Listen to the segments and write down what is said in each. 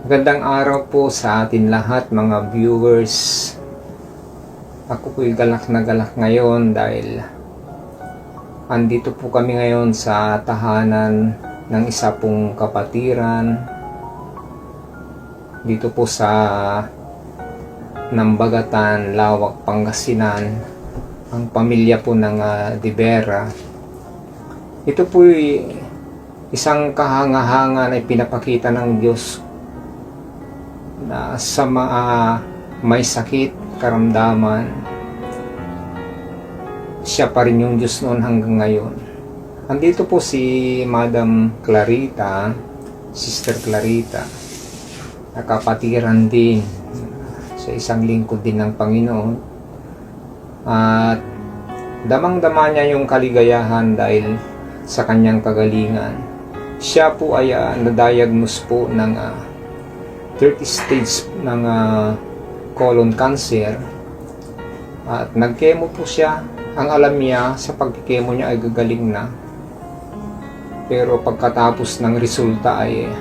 Magandang araw po sa atin lahat mga viewers. Ako po'y galak na galak ngayon dahil andito po kami ngayon sa tahanan ng isa pong kapatiran dito po sa Nambagatan, Lawak, Pangasinan, ang pamilya po ng De Vera. Ito po'y isang kahanga-hanga na ipinapakita ng Diyos na sa may sakit, karamdaman, siya pa rin yung Diyos noon hanggang ngayon. Andito po si Madam Clarita, Sister Clarita, nakapatiran din sa isang lingkod din ng Panginoon. At damang-dama niya yung kaligayahan dahil sa kanyang kagalingan. Siya po ay na-diagnose po ng 30 stage ng colon cancer at nag-chemo po siya. Ang alam niya sa pag-chemo niya ay gagaling na, pero pagkatapos ng resulta ay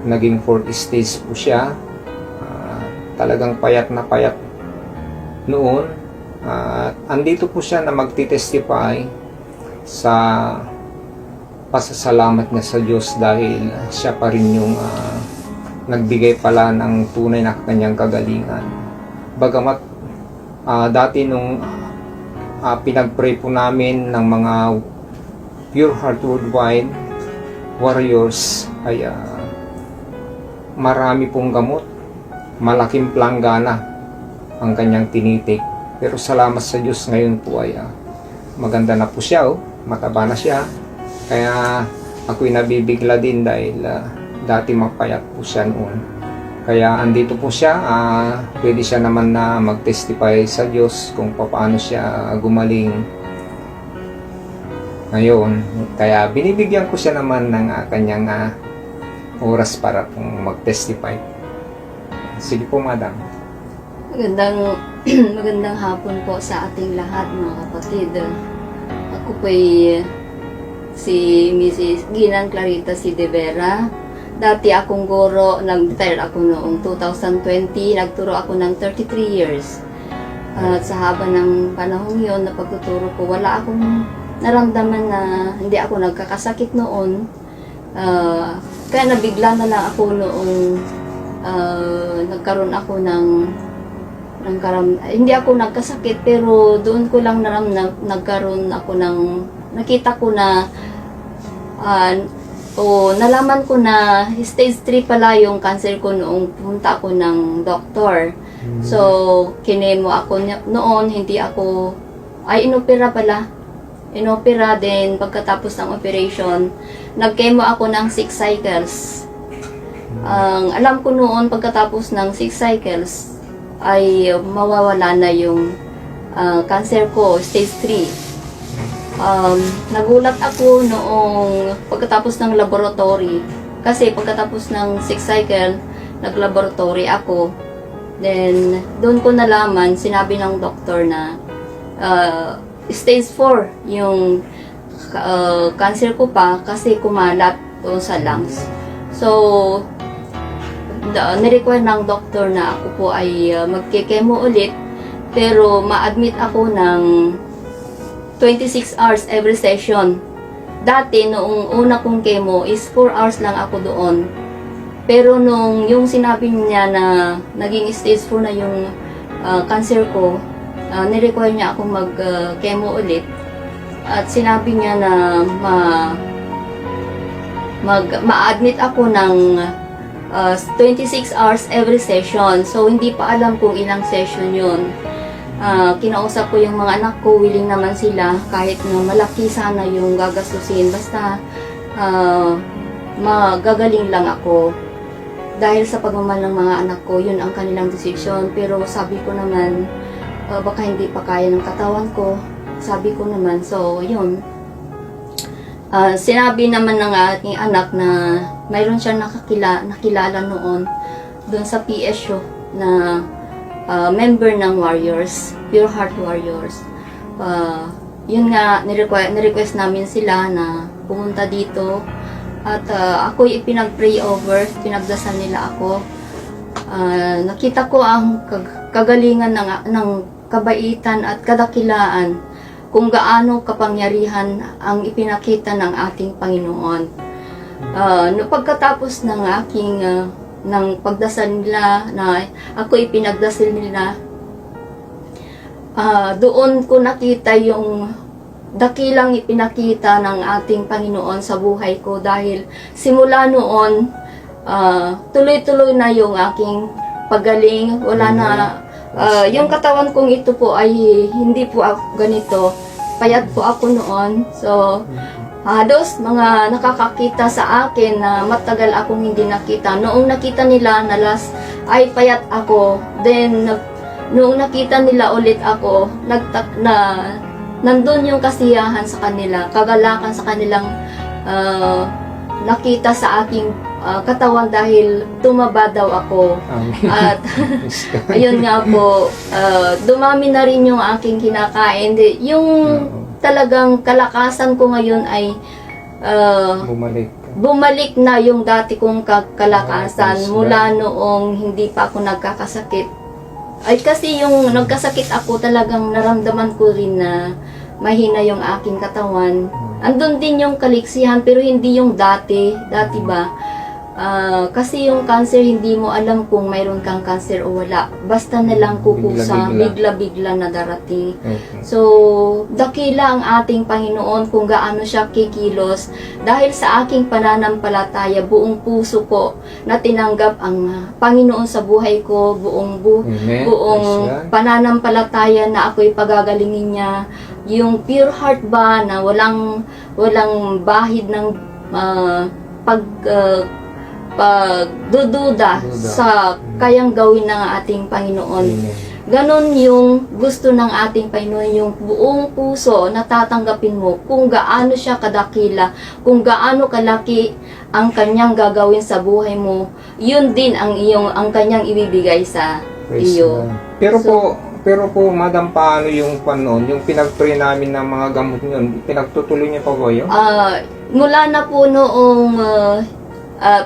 naging 4th stage po siya. Talagang payat na payat noon at andito po siya na magtitestify sa pasasalamat niya sa Diyos dahil siya pa rin yung nagbigay pala ng tunay na kanyang kagalingan. Bagamat dati nung pinag-pray po namin ng mga Pure Heart Worldwide Warriors ay marami pong gamot, malaking planggana ang kanyang tinitik. Pero salamat sa Diyos ngayon po ay maganda na po siya, mataba na siya. Kaya ako'y nabibigla din dahil dati mapayat po siya noon. Kaya andito po siya, pwede siya naman na mag-testify sa Diyos kung paano siya gumaling ngayon. Kaya binibigyan ko siya naman ng kanyang oras para pong mag-testify. Sige po, Madam. Magandang hapon po sa ating lahat, mga kapatid. Ako po'y si Mrs. Ginang Clarita si De Vera. Dati akong guro, nag-retire ako noong 2020, nagturo ako ng 33 years. At sa haba ng panahon yon na pagtuturo ko, wala akong naramdaman na hindi ako nagkakasakit noon. Kaya nabigla na lang ako noong nagkaroon ako ng hindi ako nagkasakit, pero doon ko lang nagkaroon ako ng, nakita ko na nalaman ko na stage 3 pala yung cancer ko noong pumunta ako ng doktor. So, kinemo ako noon, hindi ako, inopera pala. Inopera din, pagkatapos ng operation, nag-chemo ako ng 6 cycles. Ang alam ko noon, pagkatapos ng 6 cycles, ay mawawala na yung cancer ko, stage 3. Nagulat ako noong pagkatapos ng laboratory, kasi pagkatapos ng 6 cycle naglaboratory ako. Then doon ko nalaman, sinabi ng doktor na stage 4 yung cancer ko pa kasi kumalat o sa lungs. So nirequire ng doktor na ako po ay magke-chemo ulit, pero ma-admit ako ng 26 hours every session. Dati, noong una kong chemo is 4 hours lang ako doon. Pero nung yung sinabi niya na naging stage 4 na yung cancer ko, nirequire niya akong mag-chemo ulit. At sinabi niya na ma-admit ako ng 26 hours every session. So, hindi pa alam kung ilang session yun. Kinausap ko yung mga anak ko, willing naman sila kahit na malaki sana yung gagastusin, basta magagaling lang ako. Dahil sa pagmamahal ng mga anak ko, yun ang kanilang decision. Pero sabi ko naman, baka hindi pa kaya ng katawan ko. Sabi ko naman, so yun. Sinabi naman ng aking anak na mayroon siya nakilala noon doon sa PSU na member ng Warriors, Pure Heart Warriors. Yun nga, nirequest namin sila na pumunta dito At ako'y ipinag-pray over, pinagdasal nila ako. Nakita ko ang kagalingan ng kabaitan at kadakilaan, kung gaano kapangyarihan ang ipinakita ng ating Panginoon. No pagkatapos ng aking ng pagdasal nila, na ako ipinagdasal nila, doon ko nakita yung dakilang ipinakita ng ating Panginoon sa buhay ko, dahil simula noon tuloy-tuloy na yung aking paggaling. Wala na yung katawan kong ito po ay hindi po ako ganito, payat po ako noon. So halos mga nakakakita sa akin na matagal akong hindi nakita. Noong nakita nila na last ay payat ako, then noong nakita nila ulit ako, nandun yung kasiyahan sa kanila, kagalakan sa kanilang nakita sa aking katawan, dahil tumaba daw ako. At ayun nga po, dumami na rin yung aking kinakain. Yung talagang kalakasan ko ngayon ay bumalik na yung dati kong kalakasan mula noong hindi pa ako nagkakasakit. Ay kasi yung nagkasakit ako, talagang naramdaman ko rin na mahina yung aking katawan. Andun din yung kaliksihan, pero hindi yung dati ba? Kasi yung cancer, hindi mo alam kung mayroon kang cancer o wala. Basta na lang kukusa, bigla-bigla na darating. So, dakila ang ating Panginoon kung gaano siya kikilos. Dahil sa aking pananampalataya, buong puso ko na tinanggap ang Panginoon sa buhay ko, buong pananampalataya na ako'y pagagalingin niya. Yung pure heart ba, na walang bahid ng pagdududa sa kayang gawin ng ating Panginoon. Ganon yung gusto ng ating Panginoon, yung buong puso na tatanggapin mo kung gaano siya kadakila, kung gaano kalaki ang kanyang gagawin sa buhay mo. Yun din ang kanyang ibibigay sa iyo. Pero po, Madam, paano yung panon, yung pinag-pray namin ng mga gamot yun, pinagtutuloy niya pa ba yun? Mula na po noong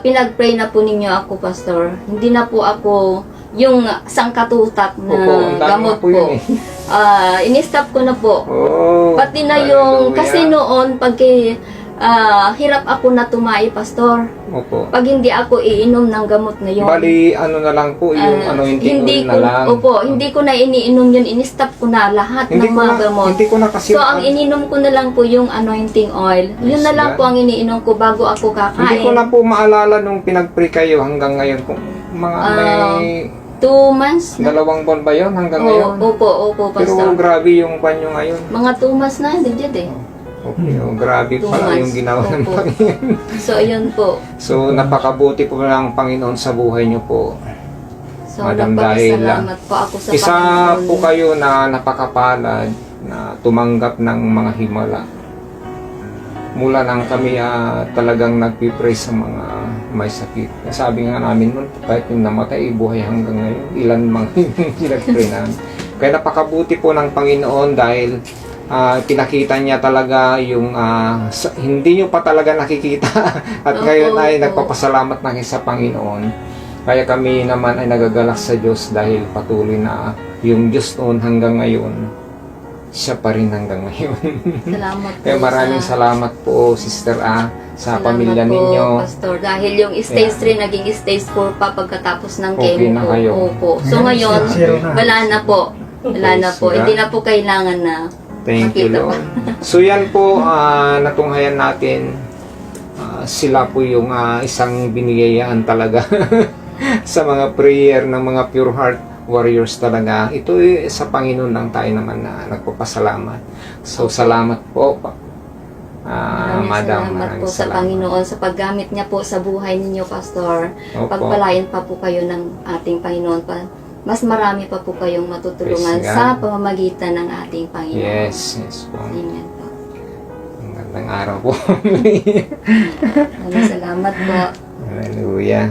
pinag-pray na po ninyo ako, Pastor, hindi na po ako yung sangkatutak na gamot po. In-stop ko na po. Pati na yung, kasi noon, pag hirap ako na tumai, Pastor. Pag hindi ako iinom ng gamot na yun. Bali, ano na lang po, yung anointing oil na lang. Hindi ko na iniinom yun, in-stop ko na lahat ng mga gamot. Hindi ko na kasi. So, ang ininom ko na lang po yung anointing oil. Yun na lang po ang iniinom ko bago ako kakain. Hindi ko na po maalala nung pinag-pray kayo hanggang ngayon. Kung mga may 2 months na. 2 buwan ba yun hanggang ngayon? Opo, Pastor. Pero grabe yung panyo ngayon. Mga 2 months na, legit eh. Okay, grabe pala yung ginawa ng Panginoon. So, ayun po. So, napakabuti po ng Panginoon sa buhay niyo po. So, Madam, dahil salamat po ako sa isa Panginoon. po kayo na napakapalad na tumanggap ng mga himala. Mula nang kami talagang nagpipray sa mga may sakit. Sabi nga namin nun, kahit yung namatay, buhay hanggang ngayon. Ilan mga pinag-pray namin. Kaya napakabuti po ng Panginoon dahil pinakita niya talaga yung hindi nyo pa talaga nakikita at ngayon ay nagpapasalamat na sa Panginoon. Kaya kami naman ay nagagalak sa Diyos dahil patuloy na yung Diyos noon hanggang ngayon, siya pa rin hanggang ngayon. Salamat po. Kaya maraming salamat po, Sister sa pamilya po, ninyo. Pastor, dahil yung stage 3 naging stage 4 pa pagkatapos ng Okay chemo na kayo. po. So ngayon, wala na po. Wala na po. Hindi na po kailangan na. Thank you, Lord. So yan po, natunghayan natin. Sila po yung isang binigayaan talaga sa mga prayer ng mga pure heart warriors talaga. Ito sa Panginoon lang tayo naman na nagpapasalamat. So salamat po, Madam. Maraming salamat po sa Panginoon sa paggamit niya po sa buhay ninyo, Pastor. Pagpalain pa po kayo ng ating Panginoon pa. Mas marami pa po kayong matutulungan sa pamamagitan ng ating Panginoon. Yes po. Amen po. Ang gandang araw po. Maraming salamat po. Hallelujah.